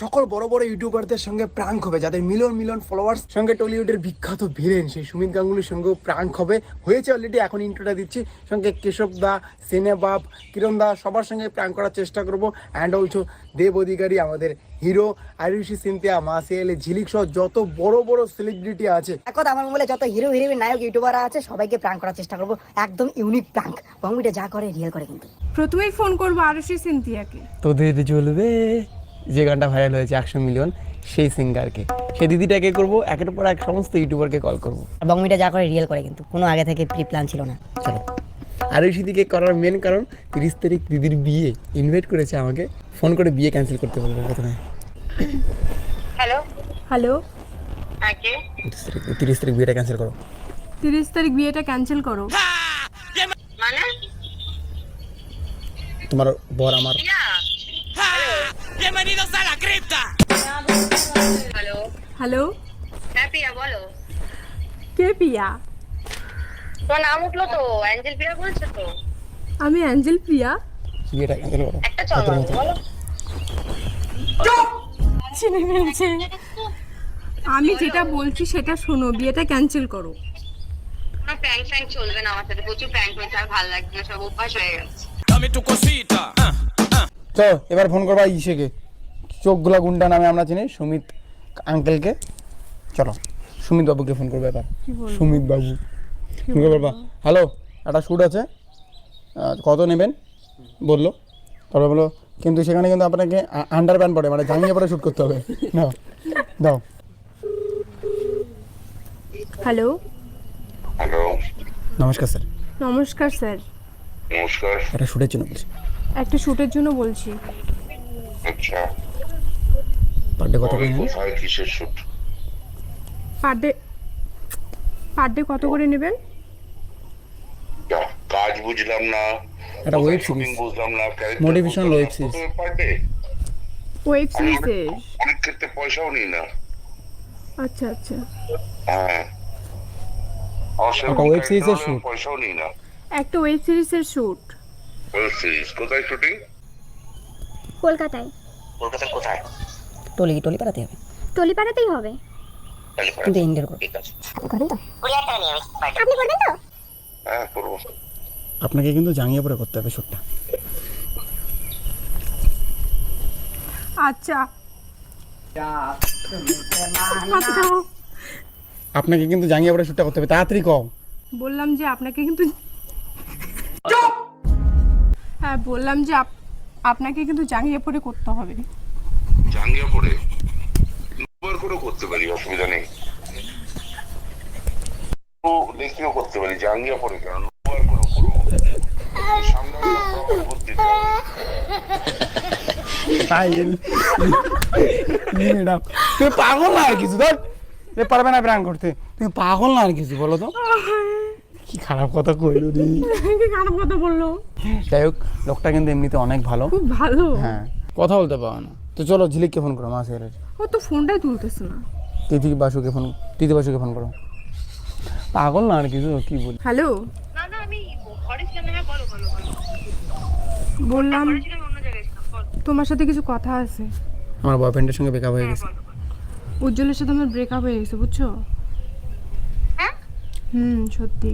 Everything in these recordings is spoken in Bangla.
সকল বড় বড় ইউটিউবারদের সঙ্গে প্রাঙ্ক হবে, যাদের মিলিয়ন মিলিয়ন ফলোয়ার্স, সঙ্গে টলিউডের বিখ্যাত ভিলেন সেই সুমিত গাঙ্গুলির সঙ্গেও প্রাঙ্ক হবে, হয়েছে অলরেডি। এখন ইন্ট্রোটা দিচ্ছি, সঙ্গে কেশব দা, সেনে বাপ, কিরণ দা, সবার সঙ্গে প্রাঙ্ক করার চেষ্টা করবো। অ্যান্ড অলসো দেব অধিকারী, আমাদের হিরো, আয়ুষী সিনথিয়া, মাসিয়ালে, ঝিলিক সহ যত বড় বড় সেলিব্রিটি আছে, এক কথা আমার মোবাইলে যত হিরো হিরোইন নায়ক ইউটিউবার আছে সবাইকে প্রাঙ্ক করার চেষ্টা করবো। একদম ইউনিক প্রাঙ্ক, বঙ্গমিটা যা করে রিয়েল করে। কিন্তু প্রথমেই ফোন করবো আরুষি সিনথিয়াকে। তোদের চলবে যে গানটা ভাইরাল হয়েছে 100 মিলিয়ন, সেই সিঙ্গারকে, সেই দিদিটাকে করবো, একের পর এক সমস্ত ইউটিউবারকে কল করবো। বঙ্গমিটা যা করে রিয়েল করে, কিন্তু কোনো আগে থেকে প্রি প্ল্যান ছিল না। চলো। আর ওই দিদিকে করার মেন কারণ 30 তারিখ দিদির বিয়ে, ইনভাইট করেছে আমাকে, ফোন করে বিয়ে ক্যান্সেল করতে বলবো প্রথমে। হ্যালো হ্যালো, আগে 30 তারিখ বিয়েটা ক্যান্সেল করো। 30 তারিখ বিয়েটা ক্যান্সেল করো। মানে তোমার বর আমার। হ্যালো হ্যালো, হ্যাঁ পিয়া বলো। কে পিয়া? তোমার নাম উঠলো তো, অ্যাঞ্জেল পিয়া বলছো তো? আমি অ্যাঞ্জেল প্রিয়া। বিয়েটা ক্যান্সেল করো। একটা চল বলো। চিনে ফেলছে। আমি যেটা বলছি সেটা শোনো, বিয়েটা ক্যান্সেল করো। কোনো প্র্যাঙ্ক ফ্যাঙ্ক চলবে না আমার সাথে, প্রচুর প্র্যাঙ্ক হয়েছে, আর ভালো লাগছে না, সব অভ্যাস হয়ে গেছে। তো এবার ফোন করবা ইসেকে, চোখগুলা গুন্ডা নামে আমরা চিনি, সুমিত আঙ্কেলকে। চলো সুমিত বাবুকে ফোন করবে এবার। সুমিত বাবু ফোন করবে। হ্যালো, একটা শ্যুট আছে, কত নেবেন বললো। তারপরে বলো কিন্তু সেখানে কিন্তু আপনাকে আন্ডার প্যান্ট পরে, মানে জাঙ্গিয়ে পরে শ্যুট করতে হবে। না দাও। হ্যালো, হ্যালো, নমস্কার স্যার। নমস্কার স্যার। নমস্কার। একটা শ্যুটের জন্য বলছি। একটা শ্যুটের জন্য বলছি। আচ্ছা, পার ডে কত কবে, করে নেবেন? কোথায়, কিসের শুট? পার ডে কত করে নেবেন? কাজ বুঝলাম না, একটা ওয়েব শুটিং সিরিজ, বুঝলাম না, motivational web series. Per day web সিরিজের। অনেক ক্ষেত্রে পয়সাও নিই না। আচ্ছা আচ্ছা, হ্যাঁ, আমার সেরকম একটা ওয়েব character সিরিজের হলে shoot। পয়সাও নিই না। একটা ওয়েব সিরিজের শ্যুট। ওয়েব সিরিজ কোথায় শুটিং? কলকাতায়। কলকাতার কোথায়? টলি পাঠাতে হবে, টলিপাড়াতেই হবে। কিন্তু ইন্ডিয়ার করে। ঠিক আছে, আপনি করবেন তো? আপনি করবেন তো? হ্যাঁ করবো। আপনাকে কিন্তু জাঙ্গিয়ে পরে করতে হবে শ্যুটটা। আচ্ছা, আপনাকে কিন্তু জাঙ্গিয়ে পরে শ্যুটটা করতে হবে, তাড়াতাড়ি কম। বললাম যে আপনাকে কিন্তু, হ্যাঁ বললাম যে আপনাকে কিন্তু জাঙ্গিয়ে পরে করতে হবে। জাঙ্গিয়া পরে দুবার করে করতে পারি, অসুবিধা নেই। তো দেখিও করতে পারি, জাঙ্গিয়া পরে কেন, দুবার করে করবো। সামনে একটা proper বুদ্ধি দিতে হবে। তুমি পাগল না আর কিছু, ধর এ পারবে না প্রাণ করতে, তুমি পাগল না আর কিছু, বলো তো। কি খারাপ কথা কইলো রে। কি খারাপ কথা বললো। যাই হোক, লোকটা কিন্তু এমনিতে অনেক ভালো। খুব ভালো। হ্যাঁ, কথা বলতে পারো না তো। চলো ঝিলিককে ফোন করো, মাসের ও তো ফোনটাই তুলতেছে না। তিথি বাসুকে ফোন করো। পাগল না আর কিছু, কি বলি। হ্যালো, না না, আমি ঘরে ছিলাম না। হ্যাঁ বলো বলো বলো। বললাম ঘরে ছিলাম, অন্য জায়গায় ছিলাম, বলো। তোমার সাথে কিছু কথা আছে। আমার বয়ফ্রেন্ডের সঙ্গে ব্রেকআপ হয়ে গেছে। উজ্জ্বলের সাথে আমার ব্রেকআপ হয়ে গেছে, বুঝছো? হ্যাঁ? সত্যি।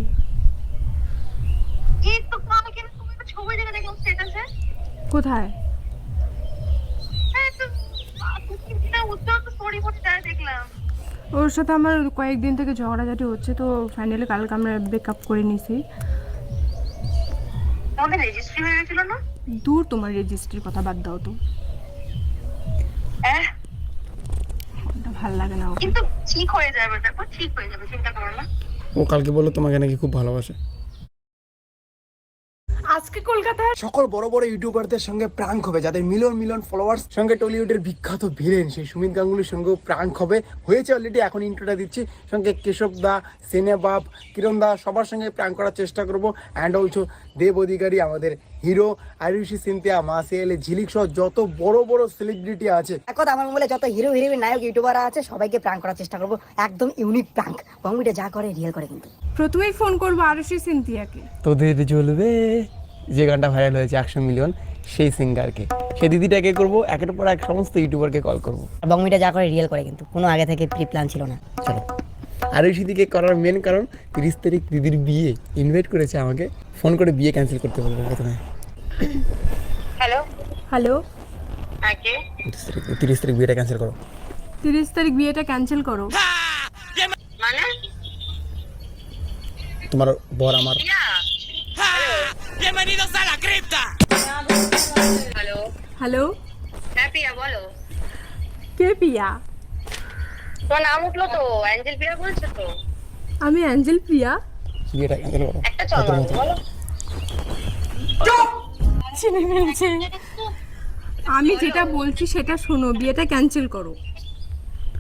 এই তো কালকে তুমি একটা ছবি দেখে দেখলাম স্ট্যাটাসে। কোথায়? হ্যাঁ তো তুমি না উত্তর তো স্টোরি পোস্টে দেখলাম। ওর সাথে আমার কয়েকদিন থেকে ঝগড়াঝাটি হচ্ছে, তো ফাইনালি কালকে আমরা ব্রেকআপ করে নিয়েছি। তোমাদের রেজিস্ট্রি হয়ে গেছিল না? দূর, তোমার রেজিস্ট্রির কথা বাদ দাও তো। হ্যাঁ, ওটা ভাল লাগে না ওকে। কিন্তু ঠিক হয়ে যাবে, দেখো ঠিক হয়ে যাবে, চিন্তা করো না। ও কালকে বললো তোমাকে নাকি খুব ভালোবাসে। আজকে কলকাতায় সকল বড় বড় ইউটিউবারদের সঙ্গে প্রাঙ্ক হবে, যাদের মিলিয়ন মিলিয়ন ফলোয়ার্স, সঙ্গে টলিউডের বিখ্যাত ভিলেন সেই সুমিত গাঙ্গুলির সঙ্গেও প্রাঙ্ক হবে, হয়েছে অলরেডি। এখন ইন্ট্রোটা দিচ্ছি, সঙ্গে কেশব দা, সেনে বাপ, কিরণ দা, সবার সঙ্গে প্রাঙ্ক করার চেষ্টা করবো। অ্যান্ড অলসো দেব অধিকারী, আমাদের হিরো, আয়ুষী সিনথিয়া, মাসিয়ালে, ঝিলিক সহ যত বড় বড় সেলিব্রিটি আছে। এক কথা আমার মোবাইলে যত হিরো হিরোইন নায়ক ইউটিউবার আছে সবাইকে প্রাঙ্ক করার চেষ্টা করবো। একদম ইউনিক প্রাঙ্ক, বঙ্গমিটা যা করে রিয়েল করে। কিন্তু প্রথমেই ফোন করবো আরুষি সিনথিয়াকে। তোদের চলবে যে গানটা ভাইরাল হয়েছে 100 মিলিয়ন, সেই সিঙ্গারকে, সেই দিদিটাকে করবো, একের পর এক সমস্ত ইউটিউবারকে কল করবো। আর বংমিটা যা করে রিয়েল করে, কিন্তু কোনো আগে থেকে প্রি প্ল্যান ছিল না। চলো। আর ওই সিদিকে করার মেন কারণ 30 তারিখ দিদির বিয়ে, ইনভাইট করেছে আমাকে, ফোন করে বিয়ে ক্যান্সেল করতে বলবো প্রথমে। হ্যালো, হ্যালো, আগে 30 তারিখ বিয়েটা ক্যান্সেল করো। 30 তারিখ বিয়েটা ক্যান্সেল করো। মানে তোমার বর আমার। হ্যালো, হ্যালো, হ্যাঁ পিয়া বলো। কে পিয়া? তোমার নাম উঠলো তো, অ্যাঞ্জেল পিয়া বলছো তো? আমি অ্যাঞ্জেল প্রিয়া। বিয়েটা ক্যান্সেল করো। একটা চল বলো। চিনে ফেলছে। আমি যেটা বলছি সেটা শোনো, বিয়েটা ক্যান্সেল করো।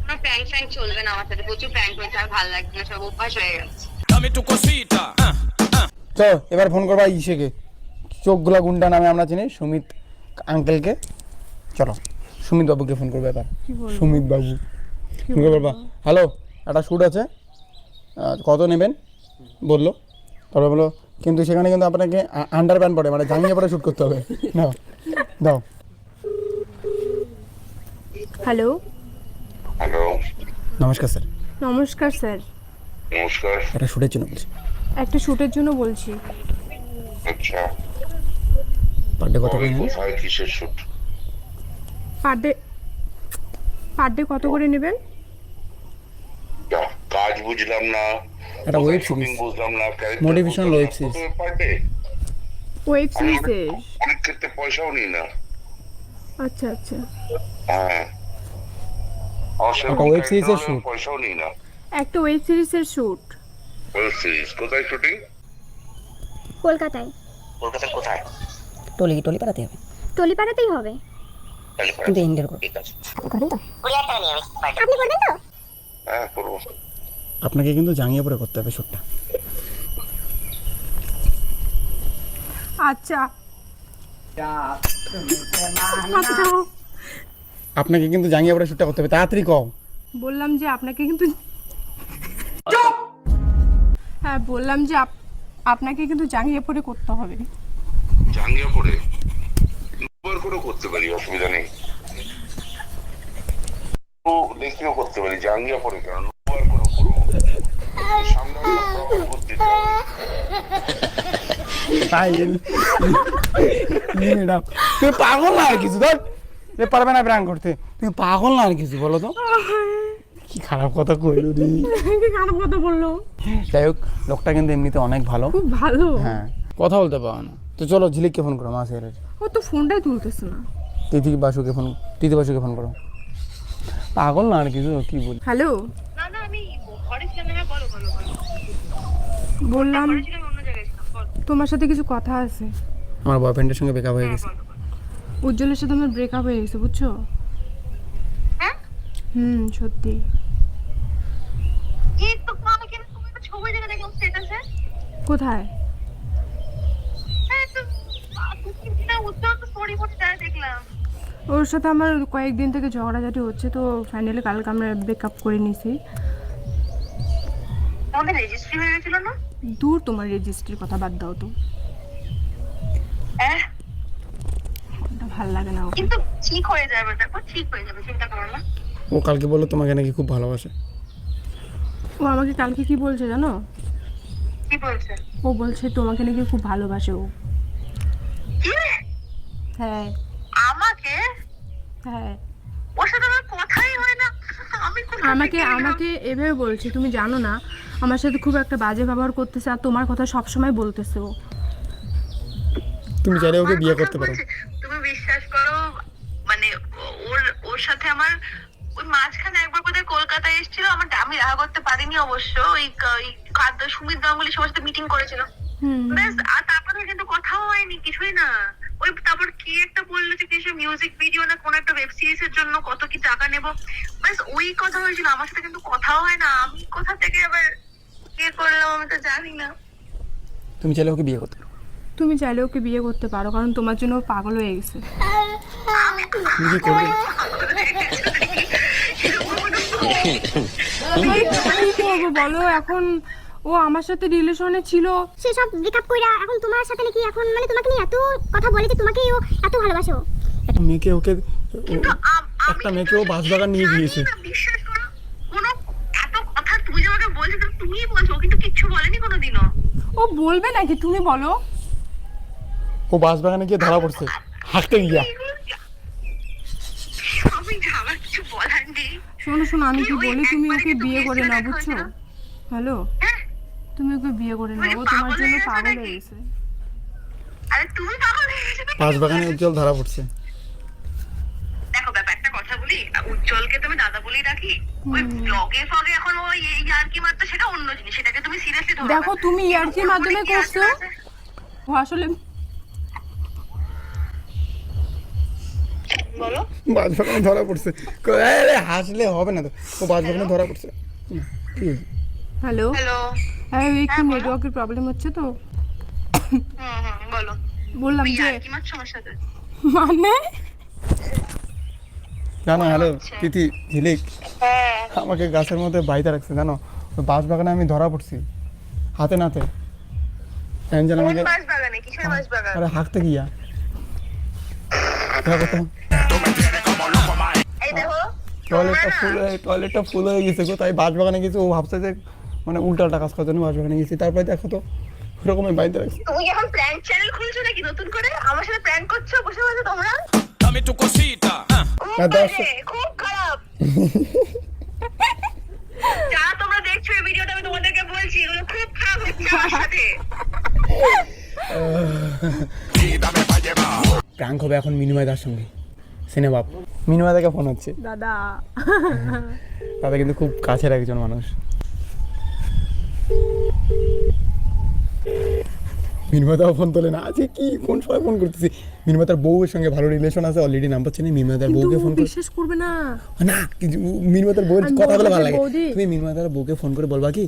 কোনো প্র্যাঙ্ক ফ্র্যাঙ্ক চলবে না আমার সাথে, প্রচুর প্র্যাঙ্ক হয়েছে, আর ভালো লাগছে না, সব অভ্যাস হয়ে গেছে। চলো এবার ফোন করবা ইসেকে, চোখগুলা গুন্ডা নামে আমরা চিনি, সুমিত আঙ্কেলকে। চলো সুমিত বাবুকে ফোন করবে এবার। সুমিত বাবু ফোন করে বলবা, হ্যালো একটা শ্যুট আছে, কত নেবেন বললো। তারপরে বলো কিন্তু সেখানে কিন্তু আপনাকে আন্ডার প্যান্ট পরে, মানে জাঙ্গিয়ে পরে শ্যুট করতে হবে। নাও দাও। হ্যালো, হ্যালো, নমস্কার স্যার। নমস্কার স্যার। নমস্কার। একটা শ্যুটের জন্য বলছি। একটা শ্যুটের জন্য বলছি। আচ্ছা, পার ডে কত করে নেবেন? কোথায় কিসের শুট? পার ডে কত করে নেবেন? কাজ বুঝলাম না, একটা ওয়েব শুটিং সিরিজ, বুঝলাম না, motivational web series. Per day web সিরিজের। অনেক ক্ষেত্রে পয়সাও নিই না। আচ্ছা আচ্ছা, হ্যাঁ, একটা ওয়েব সিরিজের শুট। পয়সাও নিই না। একটা ওয়েব সিরিজের শ্যুট। ওয়েব সিরিজ কোথায় শুটিং? কলকাতায়। কলকাতার কোথায়? টলি টলি পাঠাতে হবে, টলিপাড়াতেই হবে। কিন্তু ইন্ডিয়ার করো। ঠিক আছে, করেন তো? আপনি করবেন তো? হ্যাঁ করবো। আপনাকে কিন্তু জাঙ্গিয়ে পরে করতে হবে শ্যুটটা। আচ্ছা, আপনাকে কিন্তু জাঙ্গিয়ে পরে শ্যুটটা করতে হবে, তাড়াতাড়ি কম। বললাম যে আপনাকে কিন্তু, হ্যাঁ বললাম যে আপনাকে কিন্তু জাঙ্গিয়ে পরে করতে হবে। জাঙ্গিয়া পরে দুবার করে করতে পারি, অসুবিধা নেই। তো দেখিও করতে পারি, জাঙ্গিয়া পরে কেন, দুবার করে করবো। সামনে প্রপার করতে তাই নিয়ে নাও। তুমি পাগল না আর কিছু, ধর পারবে না প্র্যাঙ্ক করতে, তুমি পাগল না আর কিছু, বলো তো। কি খারাপ কথা কইলো রে। কি খারাপ কথা বললো? যাই হোক, লোকটা কিন্তু এমনিতে অনেক ভালো। খুব ভালো। হ্যাঁ, কথা বলতে পারো না তো। চলো ঝিলিককে ফোন করো, মাসে ও তো ফোনটাই তুলতেছে না। তিথি বাসুকে ফোন করো। পাগল না আর কিছু, কি বলি। হ্যালো, না না, আমি ঘরে ছিলাম না। হ্যাঁ বলো বলো বলো। বললাম ঘরে ছিলাম, অন্য জায়গায় ছিলাম, বলো। তোমার সাথে কিছু কথা আছে। আমার বয়ফ্রেন্ডের সঙ্গে ব্রেকআপ হয়ে গেছে। উজ্জ্বলের সাথে আমার ব্রেকআপ হয়ে গেছে, বুঝছো? হ্যাঁ? সত্যি। এই তো আমি কিন্তু তুমি একটা ছবি দেখে দেখলাম স্ট্যাটাসে। কোথায়? হ্যাঁ তো তুমি না উত্তর তো স্টোরি পোস্ট দেয় দেখলাম। ওর সাথে আমার কয়েকদিন থেকে ঝগড়াঝাটি হচ্ছে, তো ফাইনালি কালকে আমরা ব্রেকআপ করে নিয়েছি। আমাদের রেজিস্ট্রি হয়ে গেছিল না? দূর, তোমার রেজিস্ট্রির কথা বাদ দাও তো, হ্যাঁ, ওটা ভাল লাগে না। কিন্তু ঠিক হয়ে যাবে, দেখো ঠিক হয়ে যাবে, চিন্তা করো না। ও কালকে বললো তোমাকে নাকি খুব ভালোবাসে। ও আমাকে কালকে কি বলছে জানো? কি বলছে? ও বলছে তোমাকে নাকি খুব ভালোবাসে ও। হ্যাঁ আমাকে? হ্যাঁ, ওর সাথে আমার কথাই হয় না। আমি আমাকে এভাবে বলছে, তুমি জানো না আমার সাথে খুব একটা বাজে ব্যবহার করতেছে, আর তোমার কথা সবসময় বলতেছে ও। তুমি চাইলে ওকে বিয়ে করতে পারো। তুমি বিশ্বাস করো, মানে ওর সাথে আমার ওই মাঝখানে একবার কোথায় কলকাতায় এসেছিল, আমি দেখা করতে পারিনি অবশ্য। ওই সুমিত গাঙ্গুলি সবার সাথে মিটিং করেছিল, ব্যাস। আর তারপরে কিন্তু কথাও হয়নি, কিছুই না। ওই তারপর কি একটা বললো যে কিছু মিউজিক ভিডিও না কোন একটা ওয়েব সিরিজ এর জন্য কত কি টাকা নেবো, ব্যাস ওই কথা হয়েছিল। আমার সাথে কিন্তু কথাও হয় না। আমি কোথা থেকে আবার কে করলাম আমি তো জানি না। তুমি চাইলে ওকে বিয়ে করতে পারো। তুমি চাইলে ওকে বিয়ে করতে পারো, কারণ তোমার জন্য ও পাগল হয়ে গেছে। তুমি কি করবে? কি করবো বলো, এখন ও আমার সাথে রিলেশনে ছিল। সে সব ব্রেকআপ কইরা এখন তোমার সাথে নাকি এখন মানে তোমাকে নিয়ে এত কথা বলে যে তোমাকে ও এত ভালোবাসে ও। মেয়েকে ওকে কিন্তু একটা মেয়েকে ও বাঁশবাগান নিয়ে গিয়েছে। বিশ্বাস করো, কোনো এত কথা তুমি যে আমাকে বলছো তুমিই বলছো, ও কিন্তু কিচ্ছু বলেনি কোনোদিনও। ও বলবে নাকি, তুমি বলো। ও বাঁশবাগানে গিয়ে ধরা পড়ছে হাঁকতে গিয়া। আমি আমার কিছু বলার নেই। শোনো শোনো, আমি কি ওই বলি, তুমি একবারে ওকে কিন্তু বিয়ে করে কেসটা নাও, দেখো বুঝছো? না। হ্যালো, হ্যাঁ, তুমি ওকে বিয়ে করে নাও, মানে ও তোমার পাগল জন্য হয়ে গেছে পাগল নাকি? হয়ে গেছে। আরে তুমি পাগল হয়ে গেছো নাকি? বাঁশবাগানে উজ্জ্বল ধরা পড়ছে। দেখো ব্যাপারটা কথা বলি, উজ্জ্বলকে তুমি দাদা বলেই রাখি। ওই ব্লগে ফগে এখন ওই ইয়ার্কি মারতে, সেটা অন্য জিনিস, সেটাকে তুমি সিরিয়াসলি ধরো না। দেখো তুমি ইয়ার্কির ওর মাধ্যমে মনে কি করছো, আছে? ও আসলে বলো। বাঁশবাগানে ধরা পড়ছে। আরে হাসলে হবে না তো, ও বাঁশবাগানে ধরা পড়ছে। কি হয়েছে? Hello, hello. হ্যাঁ একটু নেটওয়ার্কের প্রবলেম হচ্ছে তো, বলো। বললাম যে ইয়ার্কি মারছো আমার সাথে? মানে জানো, হ্যালো তিথি ঝিলিক, হ্যাঁ। আমাকে গাছের মধ্যে বাইতে রাখছে জানো। ওই বাঁশবাগানে আমি ধরা পড়ছি হাতে নাতে। অ্যাঞ্জেল কোন আমাকে বাঁশবাগানে? কিসের বাঁশবাগান? আরে হাঁকতে গিয়া দেখো তো এই দেখো, টয়লেটটা ফুল হয়ে গেছে গো, তাই বাঁশবাগানে গেছি। ও ভাবছে যে মানে উল্টাটা কাজ করার জন্য বাঁশবাগানে গেছি। তারপরে দেখো তো ওরকমই বাইতে রাখছে। তুমি কি এখন প্র্যাঙ্ক চ্যানেল খুলছো নাকি নতুন করে? আমার সাথে প্র্যাঙ্ক করছো বসে বসে তোমরা? Dame tu cosita. খুব না, বাজে, দর্শক- খুব খারাপ। যারা তোমরা দেখছো এই ভিডিওটা, আমি তোমাদেরকে বলছি এগুলো খুব খারাপ হচ্ছে আমার সাথে। প্র্যাঙ্ক হবে এখন মিনিমাইদার সঙ্গে। সিনেমা মিনিমাইদাকে ফোন হচ্ছে। দাদা দাদা কিন্তু খুব কাছের একজন মানুষ। মিনিমাদাও ফোন তোলে না, আজকে কি কোন সময় ফোন করতেছি। মিনিমাদার বউয়ের সঙ্গে ভালো রিলেশন আছে, অলরেডি নাম্বার চেনে। মিনিমাদার বউকে ফোন করে বিশ্বাস করবে না, না, কিন্তু মিনিমাদার বউয়ের আমি কথা বলে বলবো ভালো যে, লাগে। বৌদি। তুমি মিনিমাদার বউকে ফোন করে বলবা কি,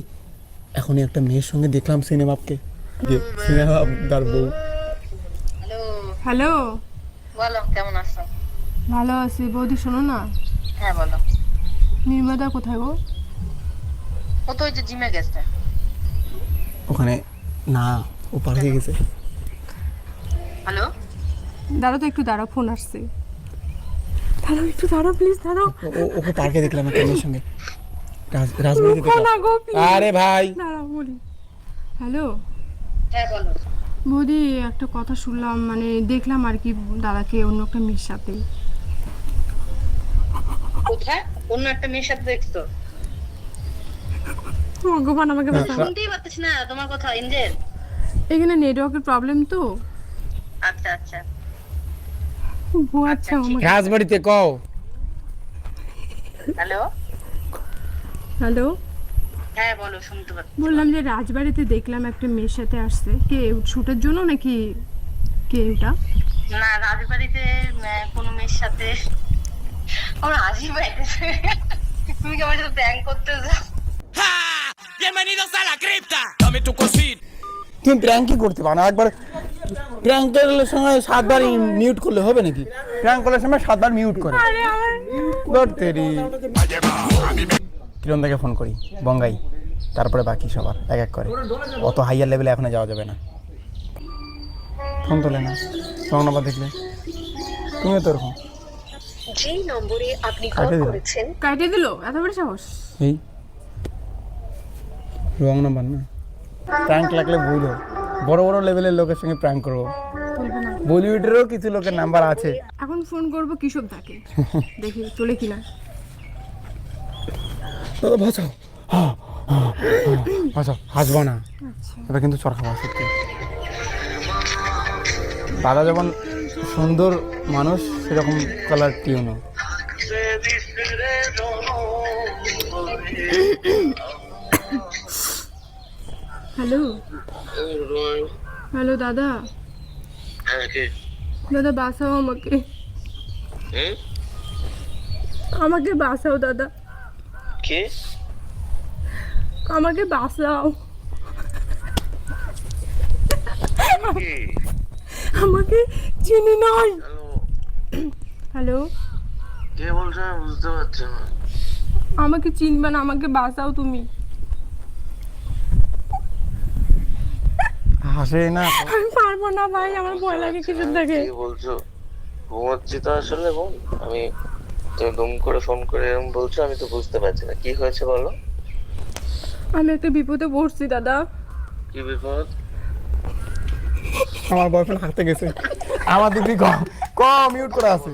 এখনই একটা মেয়ের সঙ্গে দেখলাম সিনেমাপকে। সিনেমাদার বউ হ্যালো, বলো কেমন আছো? ভালো আছি বৌদি। শোনো না, হ্যাঁ বলো। নির্মাদা কোথায় গো? ও তো ওই যে জিমে গেছে। ওখানে না, ও পার্কে গেছে। হ্যালো, দাঁড়াও তো একটু, দাঁড়াও, ফোন আসছে। দাঁড়াও একটু, দাঁড়াও প্লিজ, দাঁড়াও। ওকে পার্কে দেখলাম একটা মেয়ের সঙ্গে, রাজবাড়িতে রুকো না দেখলাম। গো, please। আরে ভাই, দাঁড়াও বলি। হ্যালো হ্যাঁ বলো। বৌদি, একটা কথা শুনলাম, মানে দেখলাম আর কি, দাদাকে অন্য একটা মেয়ের সাথে। কোথায় অন্য একটা মেয়ের সাথে দেখছো? ভগবান আমাকে বাঁচাও। শুনতেই পাচ্ছি না তোমার কথা এঞ্জেল। এখানে নেটওয়ার্কের প্রবলেম তো। আচ্ছা আচ্ছা। ও আচ্ছা, আমাকে রাজবাড়িতে কও। হ্যালো, হ্যালো, হ্যাঁ বলো, শুনতে পাচ্ছি। বললাম যে রাজবাড়িতে দেখলাম একটা মেয়ের সাথে আসছে। কে, শুটের জন্য নাকি? কে ওটা? না, রাজবাড়িতে কোনো মেয়ের সাথে আমার হাসি পাইতেছে। তুমি কি আমার সাথে প্র্যাঙ্ক করতে যাও? ¡Ja! ¡Bienvenidos a la cripta! Dame tu cosita. তুমি প্র্যাঙ্কই করতে পারো না। একবার প্র্যাঙ্কের সময় 7 বার মিউট করলে হবে নাকি? প্র্যাঙ্ক করার সময় 7 বার মিউট করে। ধরতেরি কিরণ দাকে ফোন করি, বঙ্গাই, তারপরে বাকি সবার এক এক করে। অত হাইয়ার লেভেলে এখনো যাওয়া যাবে না। ফোন তোলে না, রং নাম্বার দেখলে তুমিও তো ওরকম। যেই নম্বরে আপনি কাটে দিল। কাটে দিল, এত বড় সাহস! এই রং নাম্বার না। প্র্যাঙ্ক লাগলে ভুল হয়। বড় বড় লেভেলের লোকের সঙ্গে প্র্যাঙ্ক করবো। বলবে না। বলিউডেরও কিছু লোকের নাম্বার আছে। এখন ফোন করবো কিশোর দাকে, দেখি তোলে কিনা। দাদা বাঁচাও, বাঁচাও, হাসবো না। এবার কিন্তু চর খাওয়া সত্যি। দাদা যখন সুন্দর মানুষ, সেরকম কালার টিউনও। হ্যালো, হ্যালো দাদা, দাদা বাঁচাও আমাকে, আমাকে বাঁচাও দাদা, কে? আমাকে বাঁচাও, আমাকে চিনি নাই। হ্যালো, কে বলছো? বুঝতে পারছি না। আমাকে চিনবে না, আমাকে বাঁচাও তুমি। হাসে না। আমি পারবো না ভাই, আমার ভয় লাগে কিছু দেখে। কি বলছো? ঘুমাচ্ছি তো আসলে বোন আমি। তুমি দুম করে ফোন করে এরকম বলছো, আমি তো বুঝতে পারছি না কি হয়েছে বলো। আমি একটা বিপদে পড়ছি দাদা। কি বিপদ? আমার বয়ফ্রেন্ড হাঁটতে গেছে। আমার দিদি ক মিউট করে আছে।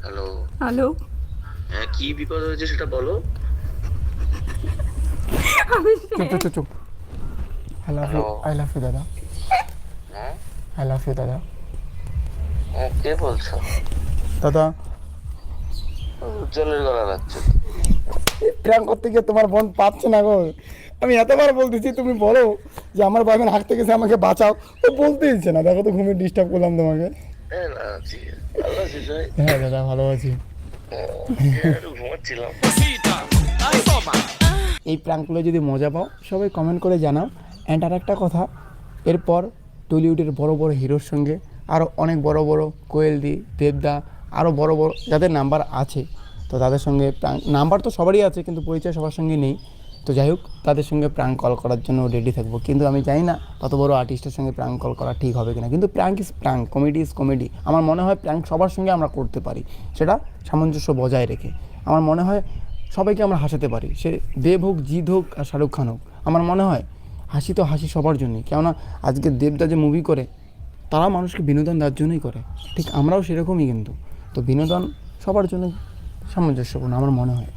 হ্যালো হ্যালো, হ্যাঁ কি বিপদ হয়েছে সেটা বলো। চুপ। আই লাভ ইউ দাদা। হ্যাঁ আই লাভ ইউ দাদা। কে বলছো? দাদা উজ্জ্বলের গলা লাগছে। প্র্যাঙ্ক করতে গিয়ে তোমার বোন পাচ্ছে না গো। আমি এতবার বলতেছি তুমি বলো যে আমার বয়ফ্রেন্ড হাঁটতে গেছে আমাকে বাঁচাও, ও বলতে দিচ্ছে না। দেখো তো ঘুমিয়ে ডিস্টার্ব করলাম তোমাকে। হ্যাঁ না আছি, ভালো আছিস ভাই? হ্যাঁ দাদা ভালো আছি। একটু ঘুমাচ্ছিলাম। Cosita, ay toma. এই প্র্যাঙ্কগুলো যদি মজা পাও সবাই কমেন্ট করে জানাও। অ্যান্ড আর একটা কথা, এরপর টলিউডের বড় বড় হিরোর সঙ্গে আরও অনেক বড় বড় কোয়েলদি, দেবদা, আরও বড় বড় যাদের নাম্বার আছে, তো তাদের সঙ্গে নাম্বার তো সবারই আছে কিন্তু পরিচয় সবার সঙ্গে নেই। তো যাই হোক, তাদের সঙ্গে প্র্যাঙ্ক কল করার জন্য রেডি থাকবো। কিন্তু আমি জানি না তত বড় আর্টিস্টের সঙ্গে প্র্যাঙ্ক কল করা ঠিক হবে কিনা। কিন্তু prank is prank, comedy is comedy. আমার মনে হয় প্র্যাঙ্ক সবার সঙ্গে আমরা করতে পারি, সেটা সামঞ্জস্য বজায় রেখে। আমার মনে হয় সবাইকে আমরা হাসাতে পারি, সে দেব হোক, জিৎ হোক আর শাহরুখ খান হোক। আমার মনে হয় হাসি তো হাসি সবার জন্যই। কেননা আজকে দেবদা যে মুভি করে তারা মানুষকে বিনোদন দেওয়ার জন্যই করে, ঠিক আমরাও সেরকমই। কিন্তু তো বিনোদন সবার জন্য সামঞ্জস্যপূর্ণ আমার মনে হয়।